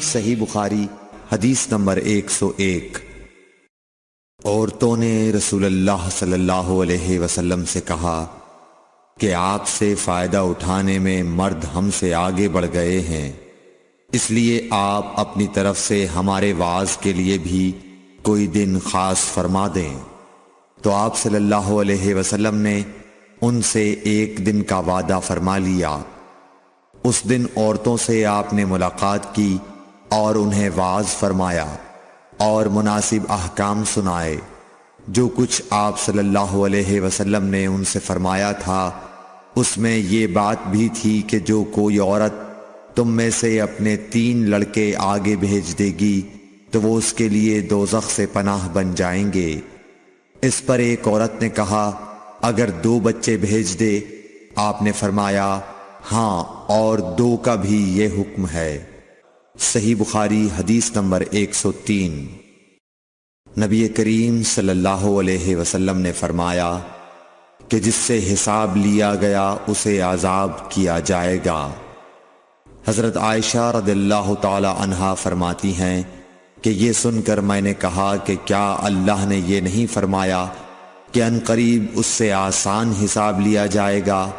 صحیح بخاری حدیث نمبر 101۔ عورتوں نے رسول اللہ صلی اللہ علیہ وسلم سے کہا کہ آپ سے فائدہ اٹھانے میں مرد ہم سے آگے بڑھ گئے ہیں، اس لیے آپ اپنی طرف سے ہمارے وعظ کے لیے بھی کوئی دن خاص فرما دیں۔ تو آپ صلی اللہ علیہ وسلم نے ان سے ایک دن کا وعدہ فرما لیا۔ اس دن عورتوں سے آپ نے ملاقات کی اور انہیں وعظ فرمایا اور مناسب احکام سنائے۔ جو کچھ آپ صلی اللہ علیہ وسلم نے ان سے فرمایا تھا اس میں یہ بات بھی تھی کہ جو کوئی عورت تم میں سے اپنے 3 لڑکے آگے بھیج دے گی تو وہ اس کے لیے دوزخ سے پناہ بن جائیں گے۔ اس پر ایک عورت نے کہا اگر 2 بچے بھیج دے؟ آپ نے فرمایا ہاں، اور 2 کا بھی یہ حکم ہے۔ صحیح بخاری حدیث نمبر 103۔ نبی کریم صلی اللہ علیہ وسلم نے فرمایا کہ جس سے حساب لیا گیا اسے عذاب کیا جائے گا۔ حضرت عائشہ رضی اللہ تعالی عنہا فرماتی ہیں کہ یہ سن کر میں نے کہا کہ کیا اللہ نے یہ نہیں فرمایا کہ ان قریب اس سے آسان حساب لیا جائے گا؟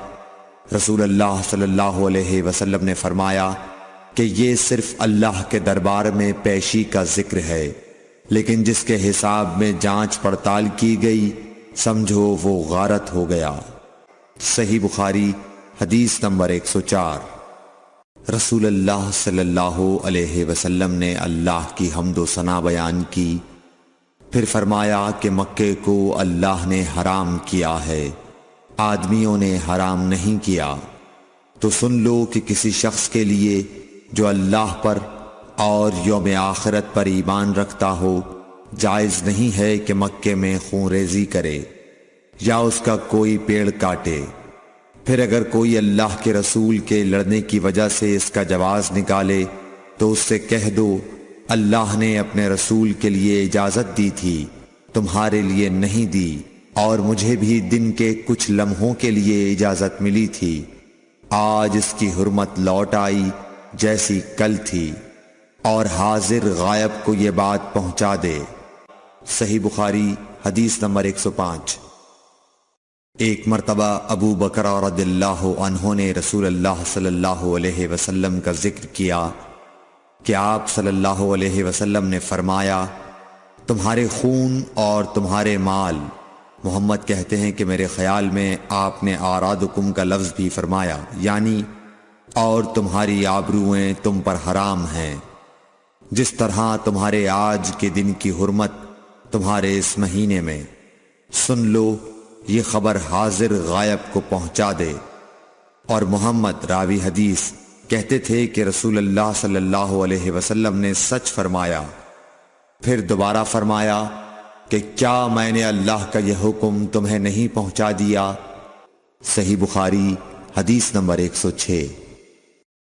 رسول اللہ صلی اللہ علیہ وسلم نے فرمایا کہ یہ صرف اللہ کے دربار میں پیشی کا ذکر ہے، لیکن جس کے حساب میں جانچ پڑتال کی گئی سمجھو وہ غارت ہو گیا۔ صحیح بخاری حدیث نمبر 104۔ رسول اللہ صلی اللہ علیہ وسلم نے اللہ کی حمد و ثنا بیان کی، پھر فرمایا کہ مکے کو اللہ نے حرام کیا ہے، آدمیوں نے حرام نہیں کیا۔ تو سن لو کہ کسی شخص کے لیے جو اللہ پر اور یوم آخرت پر ایمان رکھتا ہو جائز نہیں ہے کہ مکے میں خون ریزی کرے یا اس کا کوئی پیڑ کاٹے۔ پھر اگر کوئی اللہ کے رسول کے لڑنے کی وجہ سے اس کا جواز نکالے تو اس سے کہہ دو اللہ نے اپنے رسول کے لیے اجازت دی تھی، تمہارے لیے نہیں دی، اور مجھے بھی دن کے کچھ لمحوں کے لیے اجازت ملی تھی، آج اس کی حرمت لوٹ آئی جیسی کل تھی، اور حاضر غائب کو یہ بات پہنچا دے۔ صحیح بخاری حدیث نمبر 105۔ ایک مرتبہ ابو بکر رضی اللہ عنہ نے رسول اللہ صلی اللہ علیہ وسلم کا ذکر کیا کہ آپ صلی اللہ علیہ وسلم نے فرمایا تمہارے خون اور تمہارے مال، محمد کہتے ہیں کہ میرے خیال میں آپ نے آرادکم کا لفظ بھی فرمایا، یعنی اور تمہاری آبروئیں تم پر حرام ہیں، جس طرح تمہارے آج کے دن کی حرمت تمہارے اس مہینے میں۔ سن لو یہ خبر حاضر غائب کو پہنچا دے۔ اور محمد راوی حدیث کہتے تھے کہ رسول اللہ صلی اللہ علیہ وسلم نے سچ فرمایا۔ پھر دوبارہ فرمایا کہ کیا میں نے اللہ کا یہ حکم تمہیں نہیں پہنچا دیا؟ صحیح بخاری حدیث نمبر 106۔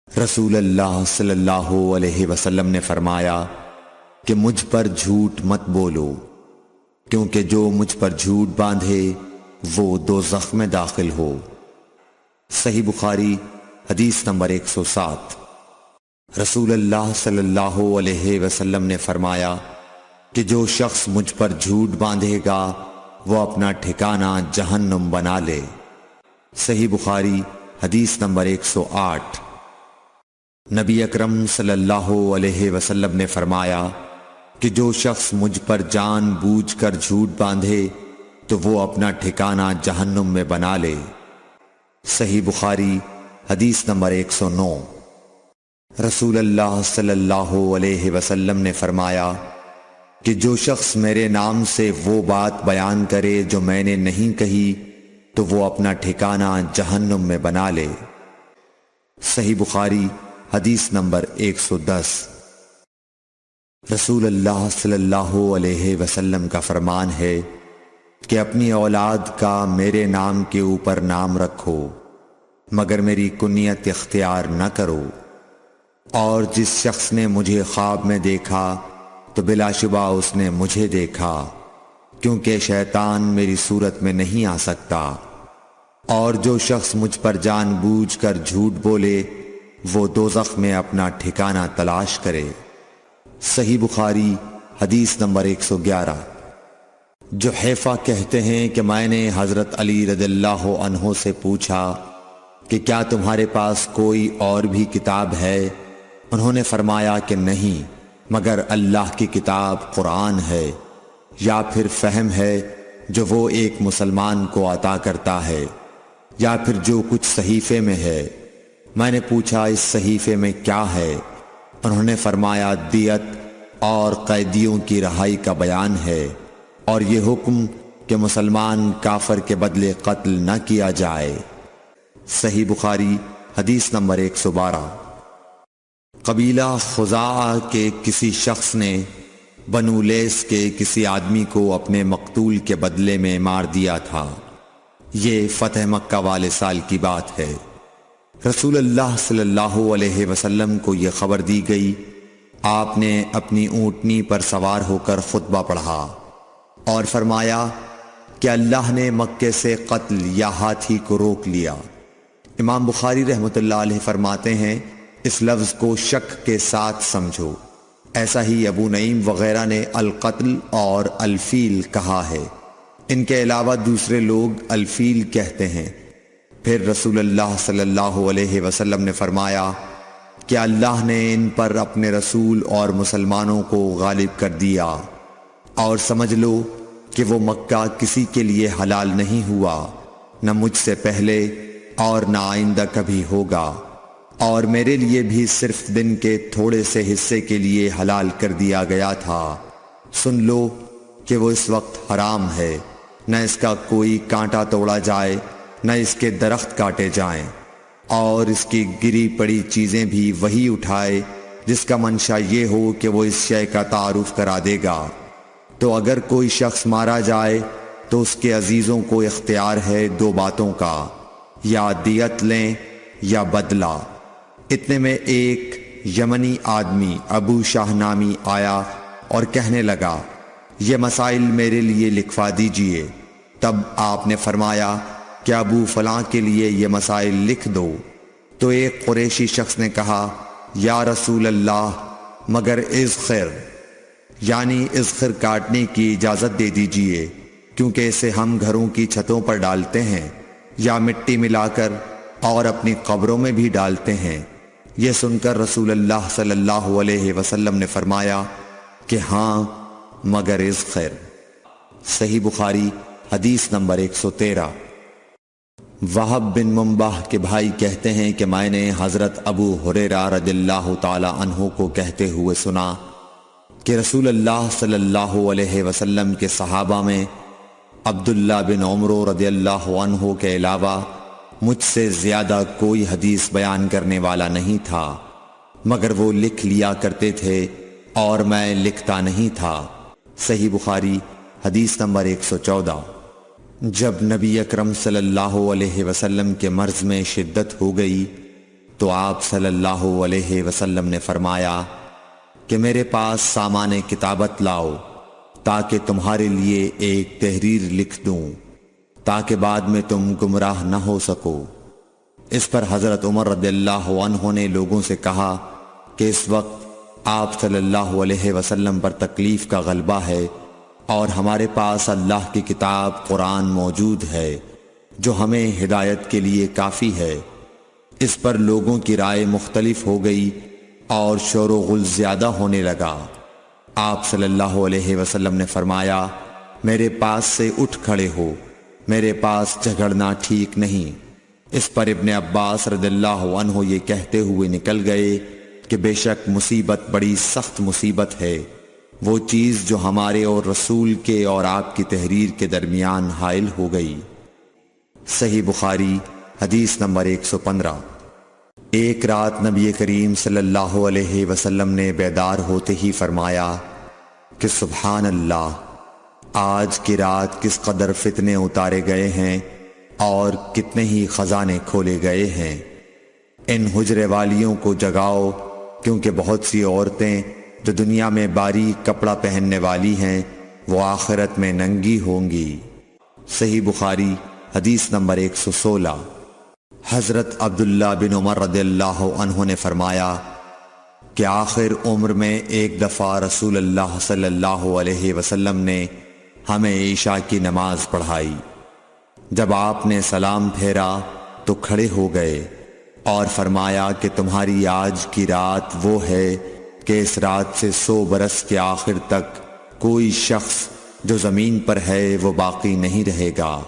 رسول اللہ صلی اللہ علیہ وسلم نے فرمایا کہ مجھ پر جھوٹ مت بولو، کیونکہ جو مجھ پر جھوٹ باندھے وہ دوزخ میں داخل ہو۔ صحیح بخاری حدیث نمبر 107۔ رسول اللہ صلی اللہ علیہ وسلم نے فرمایا کہ جو شخص مجھ پر جھوٹ باندھے گا وہ اپنا ٹھکانہ جہنم بنا لے۔ صحیح بخاری حدیث نمبر 108۔ نبی اکرم صلی اللہ علیہ وسلم نے فرمایا کہ جو شخص مجھ پر جان بوجھ کر جھوٹ باندھے تو وہ اپنا ٹھکانہ جہنم میں بنا لے۔ صحیح بخاری حدیث نمبر 109۔ رسول اللہ صلی اللہ علیہ وسلم نے فرمایا کہ جو شخص میرے نام سے وہ بات بیان کرے جو میں نے نہیں کہی تو وہ اپنا ٹھکانہ جہنم میں بنا لے۔ صحیح بخاری حدیث نمبر 110۔ رسول اللہ صلی اللہ علیہ وسلم کا فرمان ہے کہ اپنی اولاد کا میرے نام کے اوپر نام رکھو مگر میری کنیت اختیار نہ کرو، اور جس شخص نے مجھے خواب میں دیکھا تو بلا شبہ اس نے مجھے دیکھا، کیونکہ شیطان میری صورت میں نہیں آ سکتا، اور جو شخص مجھ پر جان بوجھ کر جھوٹ بولے وہ دوزخ میں اپنا ٹھکانہ تلاش کرے۔ صحیح بخاری حدیث نمبر 111۔ جحیفہ کہتے ہیں کہ میں نے حضرت علی رضی اللہ عنہ سے پوچھا کہ کیا تمہارے پاس کوئی اور بھی کتاب ہے؟ انہوں نے فرمایا کہ نہیں مگر اللہ کی کتاب قرآن ہے، یا پھر فہم ہے جو وہ ایک مسلمان کو عطا کرتا ہے، یا پھر جو کچھ صحیفے میں ہے۔ میں نے پوچھا اس صحیفے میں کیا ہے؟ انہوں نے فرمایا دیت اور قیدیوں کی رہائی کا بیان ہے، اور یہ حکم کہ مسلمان کافر کے بدلے قتل نہ کیا جائے۔ صحیح بخاری حدیث نمبر 112۔ قبیلہ خزاعہ کے کسی شخص نے بنو لیس کے کسی آدمی کو اپنے مقتول کے بدلے میں مار دیا تھا۔ یہ فتح مکہ والے سال کی بات ہے۔ رسول اللہ صلی اللہ علیہ وسلم کو یہ خبر دی گئی۔ آپ نے اپنی اونٹنی پر سوار ہو کر خطبہ پڑھا اور فرمایا کہ اللہ نے مکے سے قتل یا ہاتھی کو روک لیا۔ امام بخاری رحمۃ اللہ علیہ فرماتے ہیں اس لفظ کو شک کے ساتھ سمجھو۔ ایسا ہی ابو نعیم وغیرہ نے القتل اور الفیل کہا ہے۔ ان کے علاوہ دوسرے لوگ الفیل کہتے ہیں۔ پھر رسول اللہ صلی اللہ علیہ وسلم نے فرمایا کہ اللہ نے ان پر اپنے رسول اور مسلمانوں کو غالب کر دیا، اور سمجھ لو کہ وہ مکہ کسی کے لیے حلال نہیں ہوا، نہ مجھ سے پہلے اور نہ آئندہ کبھی ہوگا، اور میرے لیے بھی صرف دن کے تھوڑے سے حصے کے لیے حلال کر دیا گیا تھا۔ سن لو کہ وہ اس وقت حرام ہے، نہ اس کا کوئی کانٹا توڑا جائے نہ اس کے درخت کاٹے جائیں، اور اس کی گری پڑی چیزیں بھی وہی اٹھائے جس کا منشا یہ ہو کہ وہ اس شے کا تعارف کرا دے گا۔ تو اگر کوئی شخص مارا جائے تو اس کے عزیزوں کو اختیار ہے دو باتوں کا، یا دیت لیں یا بدلہ۔ اتنے میں ایک یمنی آدمی ابو شاہ نامی آیا اور کہنے لگا یہ مسائل میرے لیے لکھوا دیجئے۔ تب آپ نے فرمایا کہ ابو فلاں کے لیے یہ مسائل لکھ دو۔ تو ایک قریشی شخص نے کہا یا رسول اللہ مگر اذخر، یعنی اذخر کاٹنے کی اجازت دے دیجئے، کیونکہ اسے ہم گھروں کی چھتوں پر ڈالتے ہیں یا مٹی ملا کر اور اپنی قبروں میں بھی ڈالتے ہیں۔ یہ سن کر رسول اللہ صلی اللہ علیہ وسلم نے فرمایا کہ ہاں مگر اذخر۔ صحیح بخاری حدیث نمبر 113۔ وہب بن منبہ کے بھائی کہتے ہیں کہ میں نے حضرت ابو ہریرہ رضی اللہ تعالی عنہ کو کہتے ہوئے سنا کہ رسول اللہ صلی اللہ علیہ وسلم کے صحابہ میں عبداللہ بن عمر رضی اللہ عنہ کے علاوہ مجھ سے زیادہ کوئی حدیث بیان کرنے والا نہیں تھا، مگر وہ لکھ لیا کرتے تھے اور میں لکھتا نہیں تھا۔ صحیح بخاری حدیث نمبر 114۔ جب نبی اکرم صلی اللہ علیہ وسلم کے مرض میں شدت ہو گئی تو آپ صلی اللہ علیہ وسلم نے فرمایا کہ میرے پاس سامان کتابت لاؤ تاکہ تمہارے لیے ایک تحریر لکھ دوں تاکہ بعد میں تم گمراہ نہ ہو سکو۔ اس پر حضرت عمر رضی اللہ عنہ نے لوگوں سے کہا کہ اس وقت آپ صلی اللہ علیہ وسلم پر تکلیف کا غلبہ ہے اور ہمارے پاس اللہ کی کتاب قرآن موجود ہے جو ہمیں ہدایت کے لیے کافی ہے۔ اس پر لوگوں کی رائے مختلف ہو گئی اور شور و غل زیادہ ہونے لگا۔ آپ صلی اللہ علیہ وسلم نے فرمایا میرے پاس سے اٹھ کھڑے ہو، میرے پاس جھگڑنا ٹھیک نہیں۔ اس پر ابن عباس رضی اللہ عنہ یہ کہتے ہوئے نکل گئے کہ بے شک مصیبت بڑی سخت مصیبت ہے، وہ چیز جو ہمارے اور رسول کے اور آپ کی تحریر کے درمیان حائل ہو گئی۔ صحیح بخاری حدیث نمبر 115۔ ایک رات نبی کریم صلی اللہ علیہ وسلم نے بیدار ہوتے ہی فرمایا کہ سبحان اللہ، آج کی رات کس قدر فتنے اتارے گئے ہیں اور کتنے ہی خزانے کھولے گئے ہیں۔ ان حجرے والیوں کو جگاؤ، کیونکہ بہت سی عورتیں جو دنیا میں باریک کپڑا پہننے والی ہیں وہ آخرت میں ننگی ہوں گی۔ صحیح بخاری حدیث نمبر 116۔ حضرت عبداللہ بن عمر رضی اللہ عنہ نے فرمایا کہ آخر عمر میں ایک دفعہ رسول اللہ صلی اللہ علیہ وسلم نے ہمیں عشاء کی نماز پڑھائی۔ جب آپ نے سلام پھیرا تو کھڑے ہو گئے اور فرمایا کہ تمہاری آج کی رات وہ ہے کہ اس رات سے 100 برس کے آخر تک کوئی شخص جو زمین پر ہے وہ باقی نہیں رہے گا۔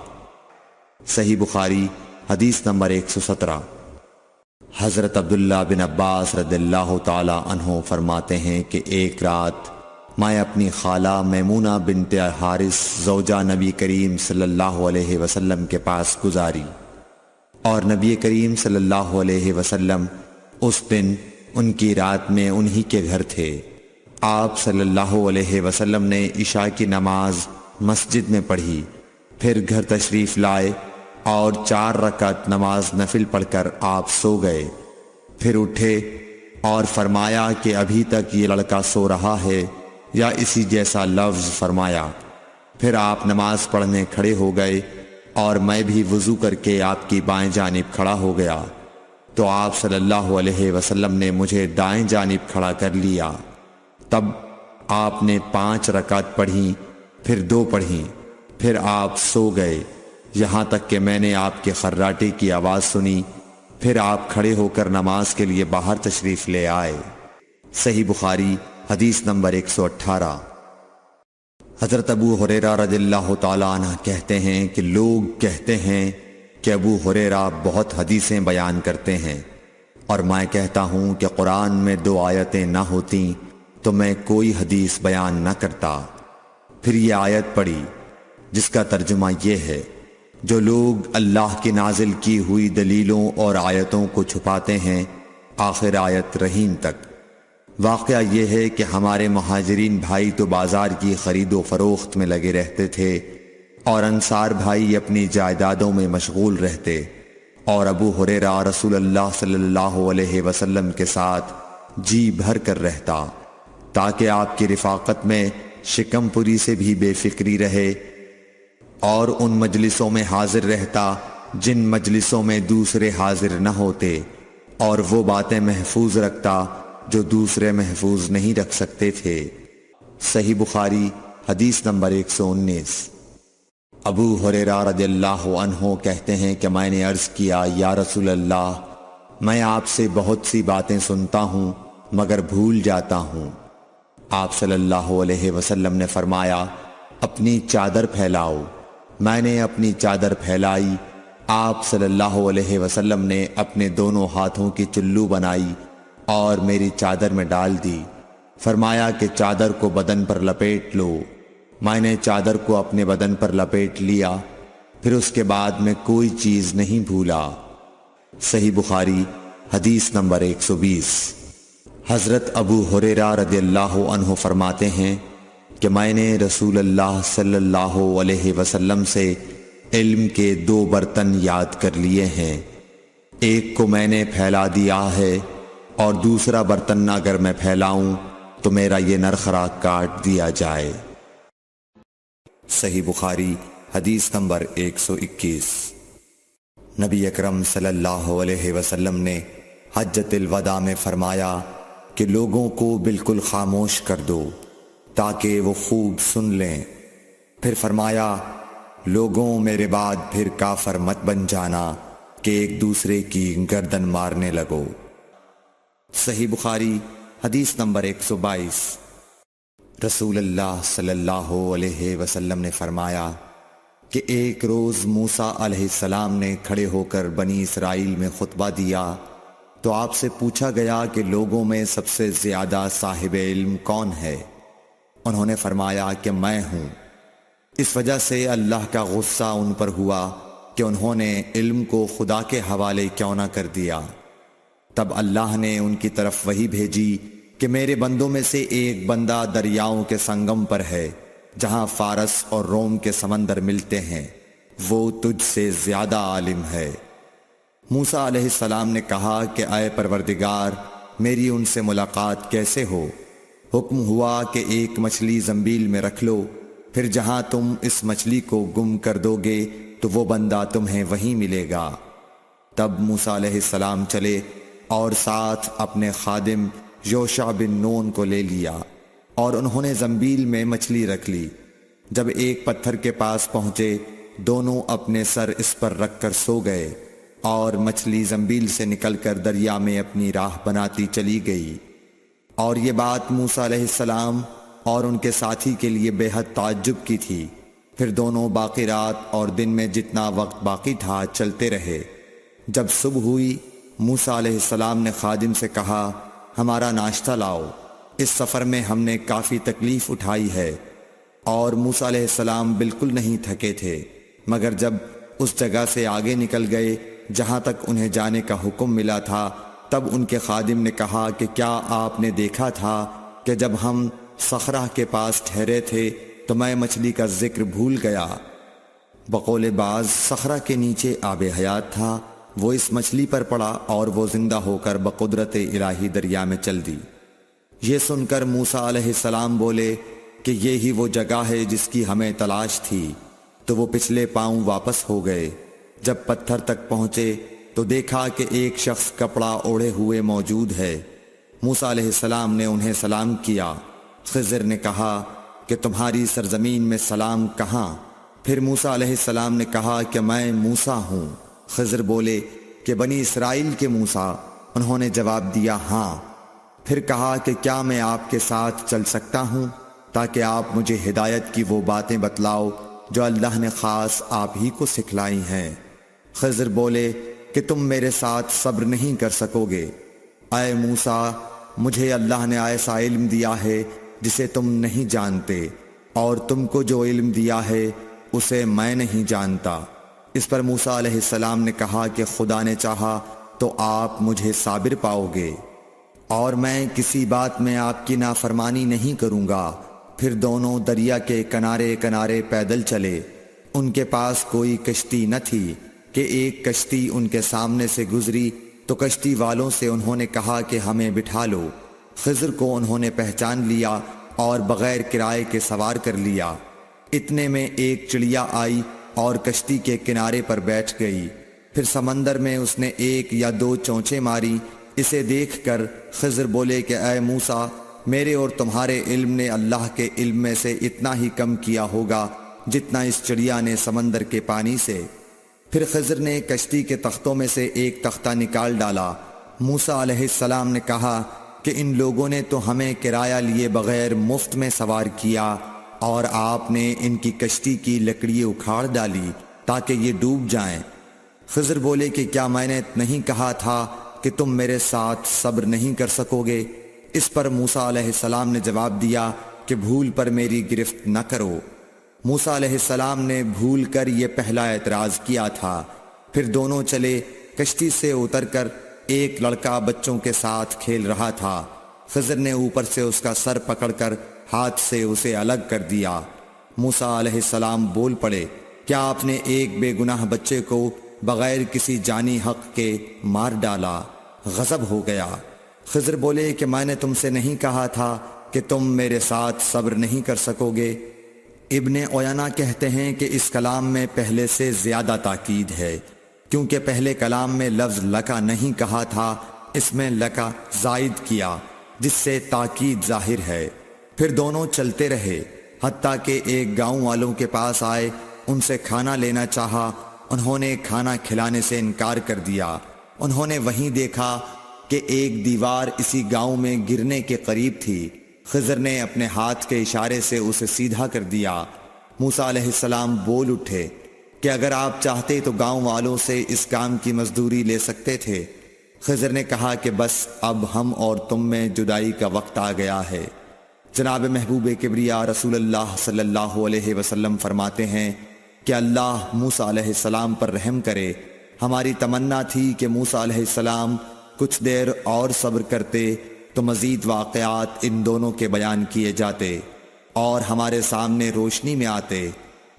صحیح بخاری حدیث نمبر 117۔ حضرت عبداللہ بن عباس رضی اللہ تعالی عنہ فرماتے ہیں کہ ایک رات میں اپنی خالہ میمونہ بنت حارث زوجہ نبی کریم صلی اللہ علیہ وسلم کے پاس گزاری، اور نبی کریم صلی اللہ علیہ وسلم اس دن ان کی رات میں انہی کے گھر تھے۔ آپ صلی اللہ علیہ وسلم نے عشاء کی نماز مسجد میں پڑھی، پھر گھر تشریف لائے اور 4 رکعت نماز نفل پڑھ کر آپ سو گئے۔ پھر اٹھے اور فرمایا کہ ابھی تک یہ لڑکا سو رہا ہے یا اسی جیسا لفظ فرمایا۔ پھر آپ نماز پڑھنے کھڑے ہو گئے اور میں بھی وضو کر کے آپ کی بائیں جانب کھڑا ہو گیا تو آپ صلی اللہ علیہ وسلم نے مجھے دائیں جانب کھڑا کر لیا۔ تب آپ نے 5 رکعت پڑھیں، پھر 2 پڑھیں، پھر آپ سو گئے یہاں تک کہ میں نے آپ کے خراٹے کی آواز سنی۔ پھر آپ کھڑے ہو کر نماز کے لیے باہر تشریف لے آئے۔ صحیح بخاری حدیث نمبر 118۔ حضرت ابو ہریرہ رضی اللہ تعالیٰ عنہ کہتے ہیں کہ لوگ کہتے ہیں کہ ابو ہریرہ بہت حدیثیں بیان کرتے ہیں، اور میں کہتا ہوں کہ قرآن میں 2 آیتیں نہ ہوتیں تو میں کوئی حدیث بیان نہ کرتا۔ پھر یہ آیت پڑھی جس کا ترجمہ یہ ہے، جو لوگ اللہ کی نازل کی ہوئی دلیلوں اور آیتوں کو چھپاتے ہیں، آخر آیت رحیم تک۔ واقعہ یہ ہے کہ ہمارے مہاجرین بھائی تو بازار کی خرید و فروخت میں لگے رہتے تھے اور انصار بھائی اپنی جائیدادوں میں مشغول رہتے، اور ابو ہریرہ رسول اللہ صلی اللہ علیہ وسلم کے ساتھ جی بھر کر رہتا تاکہ آپ کی رفاقت میں شکم پوری سے بھی بے فکری رہے، اور ان مجلسوں میں حاضر رہتا جن مجلسوں میں دوسرے حاضر نہ ہوتے، اور وہ باتیں محفوظ رکھتا جو دوسرے محفوظ نہیں رکھ سکتے تھے۔ صحیح بخاری حدیث نمبر 119۔ ابو ہریرہ رضی اللہ عنہ کہتے ہیں کہ میں نے عرض کیا، یا رسول اللہ، میں آپ سے بہت سی باتیں سنتا ہوں مگر بھول جاتا ہوں۔ آپ صلی اللہ علیہ وسلم نے فرمایا، اپنی چادر پھیلاؤ۔ میں نے اپنی چادر پھیلائی۔ آپ صلی اللہ علیہ وسلم نے اپنے دونوں ہاتھوں کی چلو بنائی اور میری چادر میں ڈال دی۔ فرمایا کہ چادر کو بدن پر لپیٹ لو۔ میں نے چادر کو اپنے بدن پر لپیٹ لیا، پھر اس کے بعد میں کوئی چیز نہیں بھولا۔ صحیح بخاری حدیث نمبر 120۔ حضرت ابو ہریرہ رضی اللہ عنہ فرماتے ہیں کہ میں نے رسول اللہ صلی اللہ علیہ وسلم سے علم کے 2 برتن یاد کر لیے ہیں، ایک کو میں نے پھیلا دیا ہے اور دوسرا برتن اگر میں پھیلاؤں تو میرا یہ نرخرا کاٹ دیا جائے۔ صحیح بخاری حدیث نمبر 121۔ نبی اکرم صلی اللہ علیہ وسلم نے حجۃ الوداع میں فرمایا کہ لوگوں کو بالکل خاموش کر دو تاکہ وہ خوب سن لیں۔ پھر فرمایا، لوگوں میرے بعد پھر کافر مت بن جانا کہ ایک دوسرے کی گردن مارنے لگو۔ صحیح بخاری حدیث نمبر 122۔ رسول اللہ صلی اللہ علیہ وسلم نے فرمایا کہ ایک روز موسیٰ علیہ السلام نے کھڑے ہو کر بنی اسرائیل میں خطبہ دیا تو آپ سے پوچھا گیا کہ لوگوں میں سب سے زیادہ صاحب علم کون ہے؟ انہوں نے فرمایا کہ میں ہوں۔ اس وجہ سے اللہ کا غصہ ان پر ہوا کہ انہوں نے علم کو خدا کے حوالے کیوں نہ کر دیا۔ تب اللہ نے ان کی طرف وحی بھیجی کہ میرے بندوں میں سے ایک بندہ دریاؤں کے سنگم پر ہے جہاں فارس اور روم کے سمندر ملتے ہیں، وہ تجھ سے زیادہ عالم ہے۔ موسیٰ علیہ السلام نے کہا کہ اے پروردگار، میری ان سے ملاقات کیسے ہو؟ حکم ہوا کہ ایک مچھلی زنبیل میں رکھ لو، پھر جہاں تم اس مچھلی کو گم کر دو گے تو وہ بندہ تمہیں وہیں ملے گا۔ تب موسیٰ علیہ السلام چلے اور ساتھ اپنے خادم یوشع بن نون کو لے لیا، اور انہوں نے زنبیل میں مچھلی رکھ لی۔ جب ایک پتھر کے پاس پہنچے، دونوں اپنے سر اس پر رکھ کر سو گئے، اور مچھلی زنبیل سے نکل کر دریا میں اپنی راہ بناتی چلی گئی۔ اور یہ بات موسیٰ علیہ السلام اور ان کے ساتھی کے لیے بے حد تعجب کی تھی۔ پھر دونوں باقی رات اور دن میں جتنا وقت باقی تھا چلتے رہے۔ جب صبح ہوئی، موسیٰ علیہ السلام نے خادم سے کہا، ہمارا ناشتہ لاؤ، اس سفر میں ہم نے کافی تکلیف اٹھائی ہے۔ اور موسیٰ علیہ السلام بالکل نہیں تھکے تھے، مگر جب اس جگہ سے آگے نکل گئے جہاں تک انہیں جانے کا حکم ملا تھا، تب ان کے خادم نے کہا کہ کیا آپ نے دیکھا تھا کہ جب ہم صخرہ کے پاس ٹھہرے تھے تو میں مچھلی کا ذکر بھول گیا؟ بقول بعض صخرہ کے نیچے آب حیات تھا، وہ اس مچھلی پر پڑا اور وہ زندہ ہو کر بقدرت الہی دریا میں چل دی۔ یہ سن کر موسیٰ علیہ السلام بولے کہ یہ ہی وہ جگہ ہے جس کی ہمیں تلاش تھی، تو وہ پچھلے پاؤں واپس ہو گئے۔ جب پتھر تک پہنچے تو دیکھا کہ ایک شخص کپڑا اوڑھے ہوئے موجود ہے۔ موسیٰ علیہ السلام نے انہیں سلام کیا۔ خضر نے کہا کہ تمہاری سرزمین میں سلام کہاں؟ پھر موسیٰ علیہ السلام نے کہا کہ میں موسیٰ ہوں۔ خضر بولے کہ بنی اسرائیل کے موسیٰ؟ انہوں نے جواب دیا ہاں۔ پھر کہا کہ کیا میں آپ کے ساتھ چل سکتا ہوں تاکہ آپ مجھے ہدایت کی وہ باتیں بتلاؤ جو اللہ نے خاص آپ ہی کو سکھلائی ہیں؟ خضر بولے کہ تم میرے ساتھ صبر نہیں کر سکو گے۔ اے موسیٰ، مجھے اللہ نے ایسا علم دیا ہے جسے تم نہیں جانتے، اور تم کو جو علم دیا ہے اسے میں نہیں جانتا۔ اس پر موسیٰ علیہ السلام نے کہا کہ خدا نے چاہا تو آپ مجھے صابر پاؤ گے، اور میں کسی بات میں آپ کی نافرمانی نہیں کروں گا۔ پھر دونوں دریا کے کنارے کنارے پیدل چلے۔ ان کے پاس کوئی کشتی نہ تھی کہ ایک کشتی ان کے سامنے سے گزری تو کشتی والوں سے انہوں نے کہا کہ ہمیں بٹھا لو۔ خضر کو انہوں نے پہچان لیا اور بغیر کرائے کے سوار کر لیا۔ اتنے میں ایک چڑیا آئی اور کشتی کے کنارے پر بیٹھ گئی۔ پھر سمندر میں اس نے ایک یا دو چونچیں ماری۔ اسے دیکھ کر خضر بولے کہ اے موسیٰ، میرے اور تمہارے علم نے اللہ کے علم میں سے اتنا ہی کم کیا ہوگا جتنا اس چڑیا نے سمندر کے پانی سے۔ پھر خضر نے کشتی کے تختوں میں سے ایک تختہ نکال ڈالا۔ موسیٰ علیہ السلام نے کہا کہ ان لوگوں نے تو ہمیں کرایہ لیے بغیر مفت میں سوار کیا، اور آپ نے ان کی کشتی کی لکڑی اکھاڑ ڈالی تاکہ یہ ڈوب جائیں۔ خضر بولے کہ کیا میں نے نہیں کہا تھا کہ تم میرے ساتھ صبر نہیں کر سکو گے؟ اس پر موسیٰ علیہ السلام نے جواب دیا کہ بھول پر میری گرفت نہ کرو۔ موسیٰ علیہ السلام نے بھول کر یہ پہلا اعتراض کیا تھا۔ پھر دونوں چلے۔ کشتی سے اتر کر ایک لڑکا بچوں کے ساتھ کھیل رہا تھا۔ خضر نے اوپر سے اس کا سر پکڑ کر ہاتھ سے اسے الگ کر دیا۔ موسیٰ علیہ السلام بول پڑے، کیا آپ نے ایک بے گناہ بچے کو بغیر کسی جانی حق کے مار ڈالا؟ غضب ہو گیا۔ خضر بولے کہ میں نے تم سے نہیں کہا تھا کہ تم میرے ساتھ صبر نہیں کر سکو گے؟ ابن عیینہ کہتے ہیں کہ اس کلام میں پہلے سے زیادہ تاکید ہے، کیونکہ پہلے کلام میں لفظ لکا نہیں کہا تھا، اس میں لکا زائد کیا، جس سے تاکید ظاہر ہے۔ پھر دونوں چلتے رہے، حتیٰ کہ ایک گاؤں والوں کے پاس آئے، ان سے کھانا لینا چاہا۔ انہوں نے کھانا کھلانے سے انکار کر دیا۔ انہوں نے وہیں دیکھا کہ ایک دیوار اسی گاؤں میں گرنے کے قریب تھی۔ خضر نے اپنے ہاتھ کے اشارے سے اسے سیدھا کر دیا۔ موسیٰ علیہ السلام بول اٹھے کہ اگر آپ چاہتے تو گاؤں والوں سے اس کام کی مزدوری لے سکتے تھے۔ خضر نے کہا کہ بس اب ہم اور تم میں جدائی کا وقت آ گیا ہے۔ جناب محبوب کبریا رسول اللہ صلی اللہ علیہ وسلم فرماتے ہیں کہ اللہ موسیٰ علیہ السلام پر رحم کرے۔ ہماری تمنا تھی کہ موسیٰ علیہ السلام کچھ دیر اور صبر کرتے تو مزید واقعات ان دونوں کے بیان کیے جاتے اور ہمارے سامنے روشنی میں آتے،